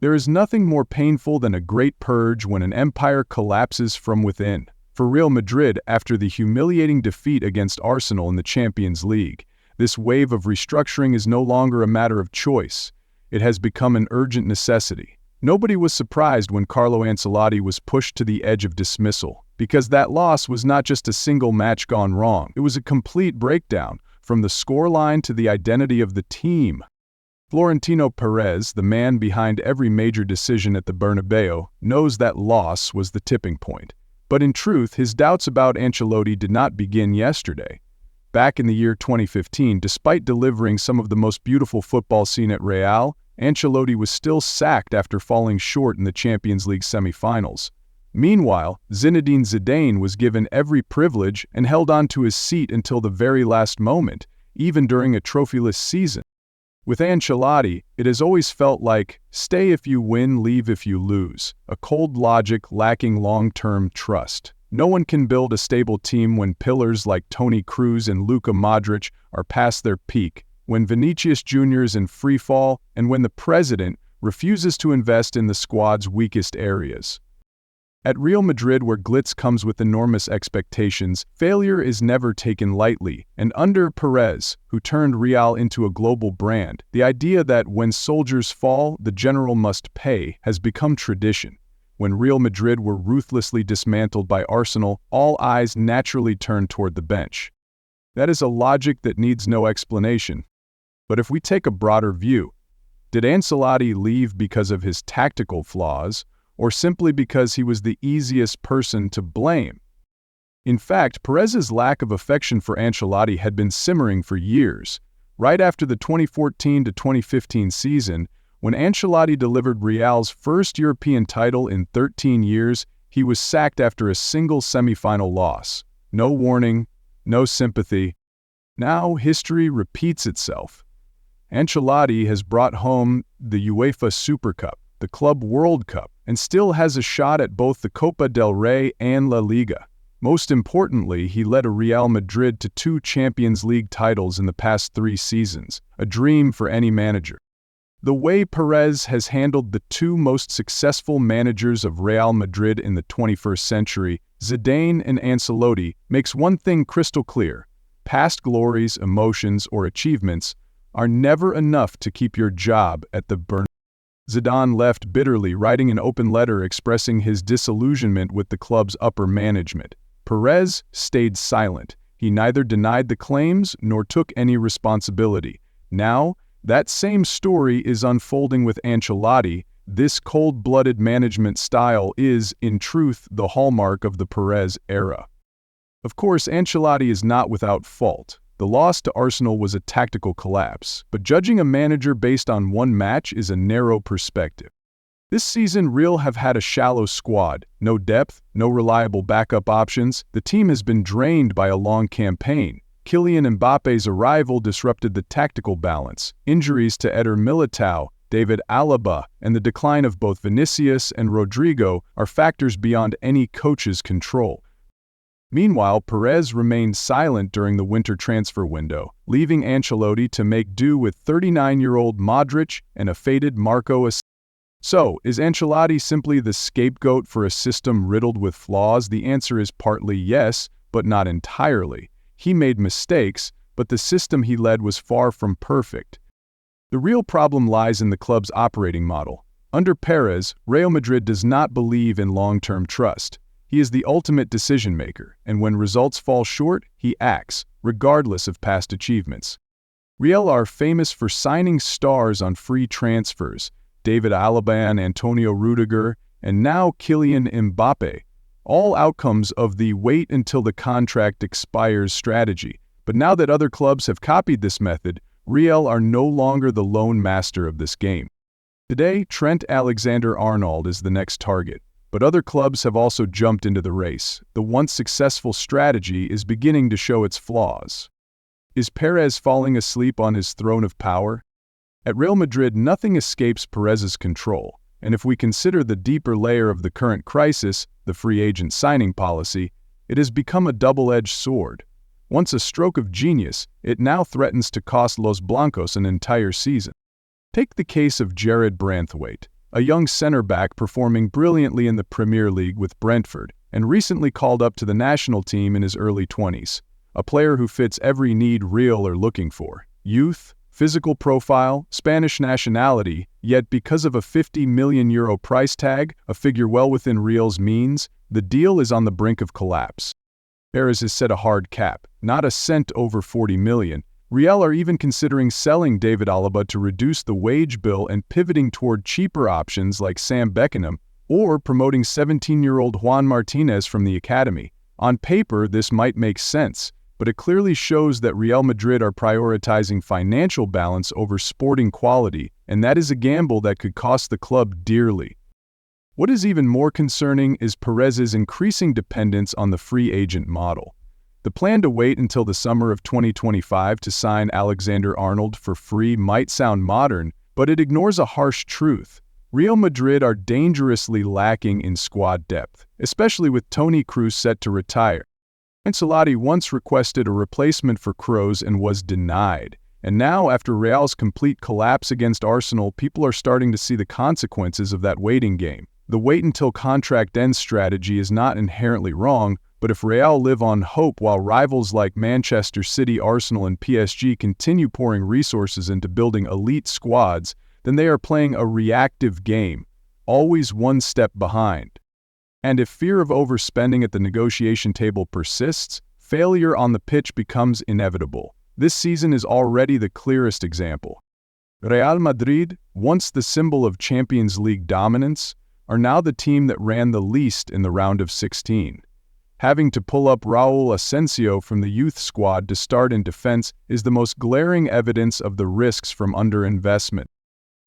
There is nothing more painful than a great purge when an empire collapses from within. For Real Madrid, after the humiliating defeat against Arsenal in the Champions League, this wave of restructuring is no longer a matter of choice. It has become an urgent necessity. Nobody was surprised when Carlo Ancelotti was pushed to the edge of dismissal, because that loss was not just a single match gone wrong. It was a complete breakdown, from the scoreline to the identity of the team. Florentino Perez, the man behind every major decision at the Bernabéu, knows that loss was the tipping point. But in truth, his doubts about Ancelotti did not begin yesterday. Back in the year 2015, despite delivering some of the most beautiful football seen at Real, Ancelotti was still sacked after falling short in the Champions League semi-finals. Meanwhile, Zinedine Zidane was given every privilege and held on to his seat until the very last moment, even during a trophyless season. With Ancelotti, it has always felt like, stay if you win, leave if you lose, a cold logic lacking long-term trust. No one can build a stable team when pillars like Toni Kroos and Luka Modric are past their peak, when Vinicius Jr. is in free fall, and when the president refuses to invest in the squad's weakest areas. At Real Madrid, where glitz comes with enormous expectations, failure is never taken lightly, and under Perez, who turned Real into a global brand, the idea that when soldiers fall, the general must pay has become tradition. When Real Madrid were ruthlessly dismantled by Arsenal, all eyes naturally turned toward the bench. That is a logic that needs no explanation. But if we take a broader view, did Ancelotti leave because of his tactical flaws, or simply because he was the easiest person to blame? In fact, Perez's lack of affection for Ancelotti had been simmering for years. Right after the 2014 to 2015 season, when Ancelotti delivered Real's first European title in 13 years, he was sacked after a single semi-final loss. No warning, no sympathy. Now history repeats itself. Ancelotti has brought home the UEFA Super Cup, the Club World Cup, and still has a shot at both the Copa del Rey and La Liga. Most importantly, he led Real Madrid to 2 Champions League titles in the past 3 seasons, a dream for any manager. The way Perez has handled the 2 most successful managers of Real Madrid in the 21st century, Zidane and Ancelotti, makes one thing crystal clear: past glories, emotions, or achievements are never enough to keep your job at the Bernabéu. Zidane left bitterly, writing an open letter expressing his disillusionment with the club's upper management. Perez stayed silent. He neither denied the claims nor took any responsibility. Now, that same story is unfolding with Ancelotti. This cold-blooded management style is, in truth, the hallmark of the Perez era. Of course, Ancelotti is not without fault. The loss to Arsenal was a tactical collapse, but judging a manager based on one match is a narrow perspective. This season, Real have had a shallow squad, no depth, no reliable backup options. The team has been drained by a long campaign. Kylian Mbappe's arrival disrupted the tactical balance. Injuries to Eder Militao, David Alaba, and the decline of both Vinicius and Rodrigo are factors beyond any coach's control. Meanwhile, Perez remained silent during the winter transfer window, leaving Ancelotti to make do with 39-year-old Modric and a faded Marco Asensio. So, is Ancelotti simply the scapegoat for a system riddled with flaws? The answer is partly yes, but not entirely. He made mistakes, but the system he led was far from perfect. The real problem lies in the club's operating model. Under Perez, Real Madrid does not believe in long-term trust. He is the ultimate decision-maker, and when results fall short, he acts, regardless of past achievements. Real are famous for signing stars on free transfers: David Alaba and Antonio Rudiger, and now Kylian Mbappe, all outcomes of the wait until the contract expires strategy. But now that other clubs have copied this method, Real are no longer the lone master of this game. Today, Trent Alexander-Arnold is the next target. But other clubs have also jumped into the race. The once successful strategy is beginning to show its flaws. Is Perez falling asleep on his throne of power? At Real Madrid, nothing escapes Perez's control, and if we consider the deeper layer of the current crisis, the free agent signing policy, it has become a double-edged sword. Once a stroke of genius, it now threatens to cost Los Blancos an entire season. Take the case of Jared Branthwaite. a young center-back performing brilliantly in the Premier League with Brentford, and recently called up to the national team in his early 20s. A player who fits every need Real are looking for: youth, physical profile, Spanish nationality, yet because of a €50 million price tag, a figure well within Real's means, the deal is on the brink of collapse. Perez has set a hard cap, not a cent over 40 million. Real are even considering selling David Alaba to reduce the wage bill and pivoting toward cheaper options like Sam Beckenham, or promoting 17-year-old Juan Martinez from the academy. On paper, this might make sense, but it clearly shows that Real Madrid are prioritizing financial balance over sporting quality, and that is a gamble that could cost the club dearly. What is even more concerning is Perez's increasing dependence on the free agent model. The plan to wait until the summer of 2025 to sign Alexander-Arnold for free might sound modern, but it ignores a harsh truth. Real Madrid are dangerously lacking in squad depth, especially with Toni Kroos set to retire. Ancelotti once requested a replacement for Kroos and was denied. And now, after Real's complete collapse against Arsenal, people are starting to see the consequences of that waiting game. The wait until contract ends strategy is not inherently wrong, but if Real live on hope while rivals like Manchester City, Arsenal, and PSG continue pouring resources into building elite squads, then they are playing a reactive game, always one step behind. And if fear of overspending at the negotiation table persists, failure on the pitch becomes inevitable. This season is already the clearest example. Real Madrid, once the symbol of Champions League dominance, are now the team that ran the least in the round of 16. Having to pull up Raúl Asensio from the youth squad to start in defense is the most glaring evidence of the risks from underinvestment.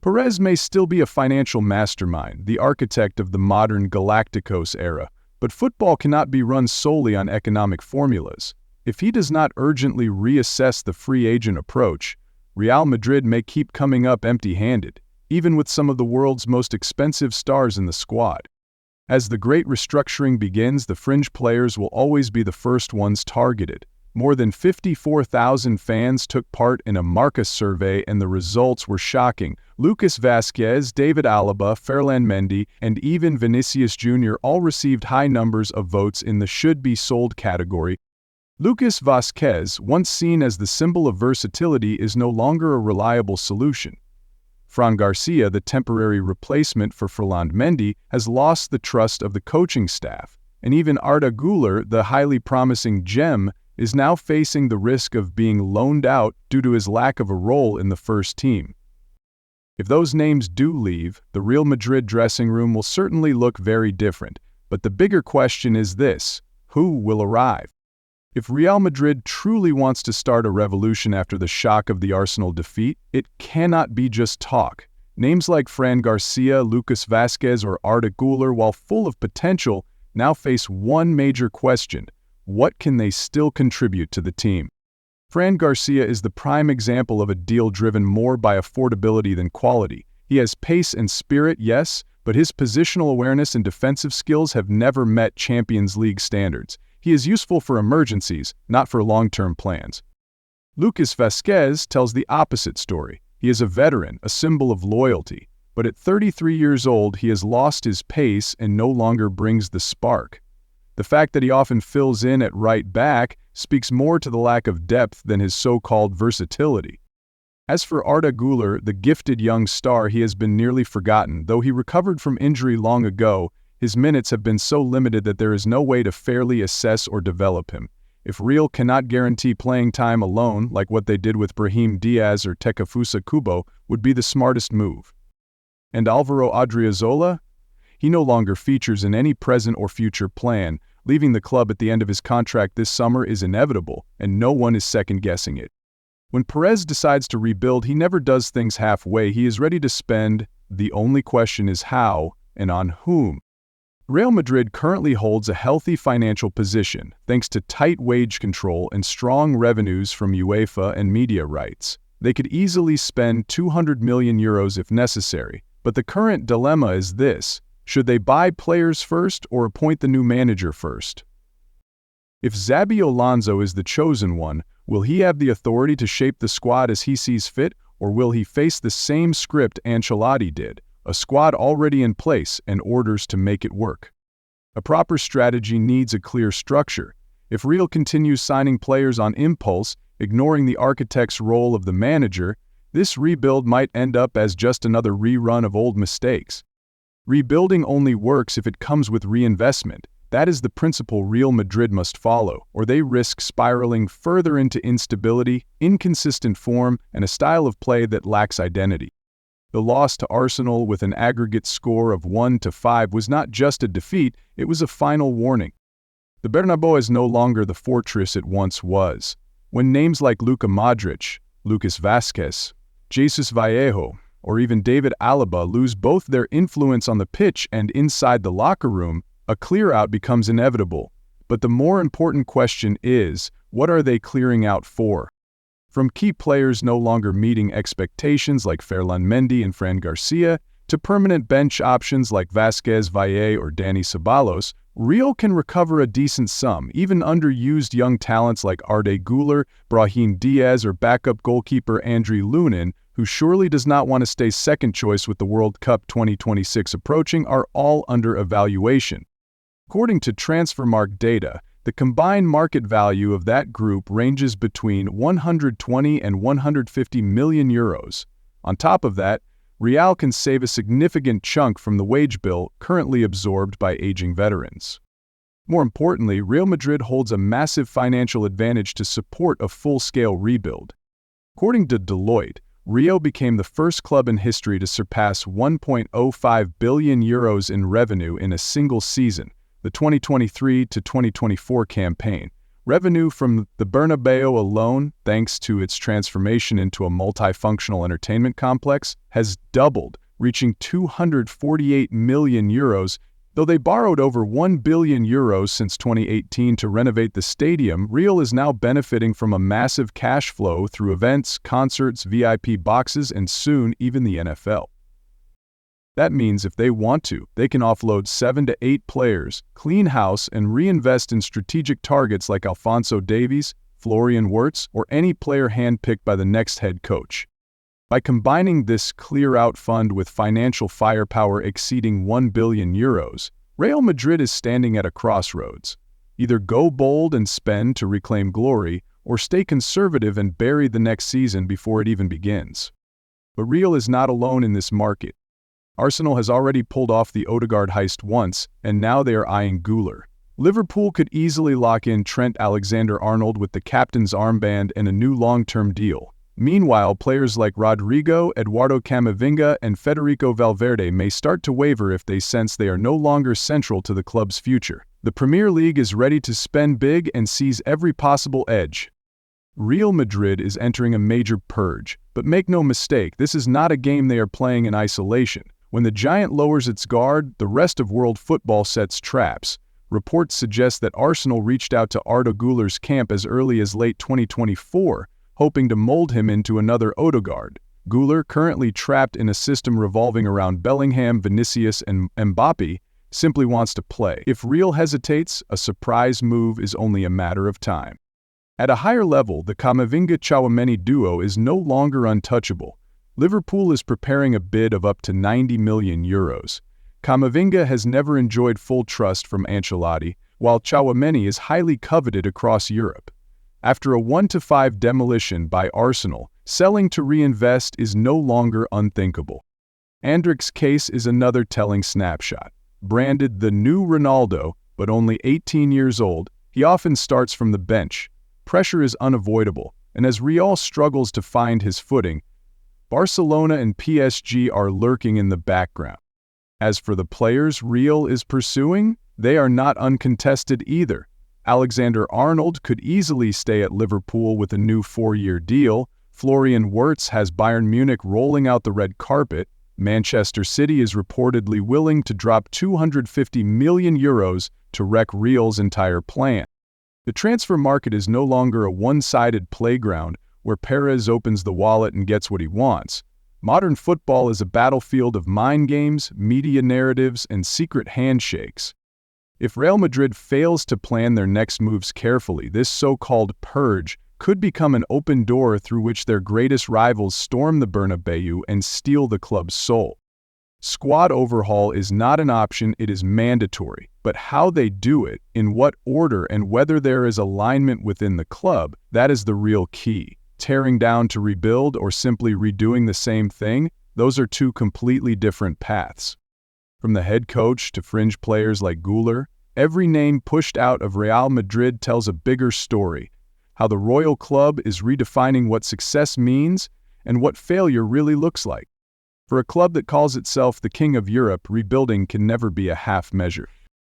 Perez may still be a financial mastermind, the architect of the modern Galacticos era, but football cannot be run solely on economic formulas. If he does not urgently reassess the free agent approach, Real Madrid may keep coming up empty-handed, even with some of the world's most expensive stars in the squad. As the great restructuring begins, the fringe players will always be the first ones targeted. More than 54,000 fans took part in a Marca survey and the results were shocking. Lucas Vázquez, David Alaba, Ferland Mendy, and even Vinicius Jr. all received high numbers of votes in the should-be-sold category. Lucas Vázquez, once seen as the symbol of versatility, is no longer a reliable solution. Fran García, the temporary replacement for Ferland Mendy, has lost the trust of the coaching staff, and even Arda Güler, the highly promising gem, is now facing the risk of being loaned out due to his lack of a role in the first team. If those names do leave, the Real Madrid dressing room will certainly look very different, but the bigger question is this: who will arrive? If Real Madrid truly wants to start a revolution after the shock of the Arsenal defeat, it cannot be just talk. Names like Fran García, Lucas Vázquez, or Arda Güler, while full of potential, now face one major question: what can they still contribute to the team? Fran García is the prime example of a deal driven more by affordability than quality. He has pace and spirit, yes, but his positional awareness and defensive skills have never met Champions League standards. He is useful for emergencies, not for long-term plans. Lucas Vázquez tells the opposite story. He is a veteran, a symbol of loyalty, but at 33 years old he has lost his pace and no longer brings the spark. The fact that he often fills in at right back speaks more to the lack of depth than his so-called versatility. As for Arda Güler, the gifted young star, he has been nearly forgotten. Though he recovered from injury long ago, his minutes have been so limited that there is no way to fairly assess or develop him. If Real cannot guarantee playing time alone, like what they did with Brahim Diaz or Takefusa Kubo, would be the smartest move. And Alvaro Odriozola? He no longer features in any present or future plan. Leaving the club at the end of his contract this summer is inevitable, and no one is second-guessing it. When Perez decides to rebuild, he never does things halfway. He is ready to spend. The only question is how and on whom. Real Madrid currently holds a healthy financial position, thanks to tight wage control and strong revenues from UEFA and media rights. They could easily spend €200 million if necessary, but the current dilemma is this: should they buy players first or appoint the new manager first? If Xabi Alonso is the chosen one, will he have the authority to shape the squad as he sees fit, or will he face the same script Ancelotti did? a squad already in place, and orders to make it work. A proper strategy needs a clear structure. If Real continues signing players on impulse, ignoring the architect's role of the manager, this rebuild might end up as just another rerun of old mistakes. Rebuilding only works if it comes with reinvestment. That is the principle Real Madrid must follow, or they risk spiraling further into instability, inconsistent form, and a style of play that lacks identity. The loss to Arsenal with an aggregate score of 1-5 was not just a defeat, it was a final warning. The Bernabéu is no longer the fortress it once was. When names like Luka Modric, Lucas Vázquez, Jesus Vallejo, or even David Alaba lose both their influence on the pitch and inside the locker room, a clear-out becomes inevitable. But the more important question is, what are they clearing out for? From key players no longer meeting expectations like Ferland Mendy and Fran García, to permanent bench options like Vázquez, Valle, or Dani Ceballos, Real can recover a decent sum. Even underused young talents like Arda Güler, Brahim Diaz, or backup goalkeeper Andriy Lunin, who surely does not want to stay second choice with the World Cup 2026 approaching, are all under evaluation. According to Transfermarkt data, the combined market value of that group ranges between 120 and 150 million euros. On top of that, Real can save a significant chunk from the wage bill currently absorbed by aging veterans. More importantly, Real Madrid holds a massive financial advantage to support a full-scale rebuild. According to Deloitte, Real became the first club in history to surpass 1.05 billion euros in revenue in a single season, the 2023 to 2024 campaign. Revenue from the Bernabeu alone, thanks to its transformation into a multifunctional entertainment complex, has doubled, reaching 248 million euros. Though they borrowed over 1 billion euros since 2018 to renovate the stadium, Real is now benefiting from a massive cash flow through events, concerts, VIP boxes, and soon even the NFL. That means if they want to, they can offload 7 to 8 players, clean house, and reinvest in strategic targets like Alphonso Davies, Florian Wirtz, or any player handpicked by the next head coach. By combining this clear-out fund with financial firepower exceeding 1 billion euros, Real Madrid is standing at a crossroads. Either go bold and spend to reclaim glory, or stay conservative and bury the next season before it even begins. But Real is not alone in this market. Arsenal has already pulled off the Odegaard heist once, and now they are eyeing Güler. Liverpool could easily lock in Trent Alexander-Arnold with the captain's armband and a new long-term deal. Meanwhile, players like Rodrigo, Eduardo Camavinga, and Federico Valverde may start to waver if they sense they are no longer central to the club's future. The Premier League is ready to spend big and seize every possible edge. Real Madrid is entering a major purge, but make no mistake, this is not a game they are playing in isolation. When the giant lowers its guard, the rest of world football sets traps. Reports suggest that Arsenal reached out to Arda Güler's camp as early as late 2024, hoping to mold him into another Odegaard. Güler, currently trapped in a system revolving around Bellingham, Vinicius, and Mbappe, simply wants to play. If Real hesitates, a surprise move is only a matter of time. At a higher level, the Camavinga-Tchouaméni duo is no longer untouchable. Liverpool is preparing a bid of up to 90 million euros. Camavinga has never enjoyed full trust from Ancelotti, while Tchouaméni is highly coveted across Europe. After a 1-5 demolition by Arsenal, selling to reinvest is no longer unthinkable. Endrick's case is another telling snapshot. Branded the new Ronaldo, but only 18 years old, he often starts from the bench. Pressure is unavoidable, and as Real struggles to find his footing, Barcelona and PSG are lurking in the background. As for the players Real is pursuing, they are not uncontested either. Alexander-Arnold could easily stay at Liverpool with a new 4-year deal. Florian Wirtz has Bayern Munich rolling out the red carpet. Manchester City is reportedly willing to drop 250 million euros to wreck Real's entire plan. The transfer market is no longer a one-sided playground where Perez opens the wallet and gets what he wants. Modern football is a battlefield of mind games, media narratives, and secret handshakes. If Real Madrid fails to plan their next moves carefully, this so-called purge could become an open door through which their greatest rivals storm the Bernabéu and steal the club's soul. Squad overhaul is not an option, it is mandatory. But how they do it, in what order, and whether there is alignment within the club, that is the real key. Tearing down to rebuild or simply redoing the same thing, those are two completely different paths. From the head coach to fringe players like Güler, every name pushed out of Real Madrid tells a bigger story, how the Royal Club is redefining what success means and what failure really looks like. For a club that calls itself the King of Europe, rebuilding can never be a half measure.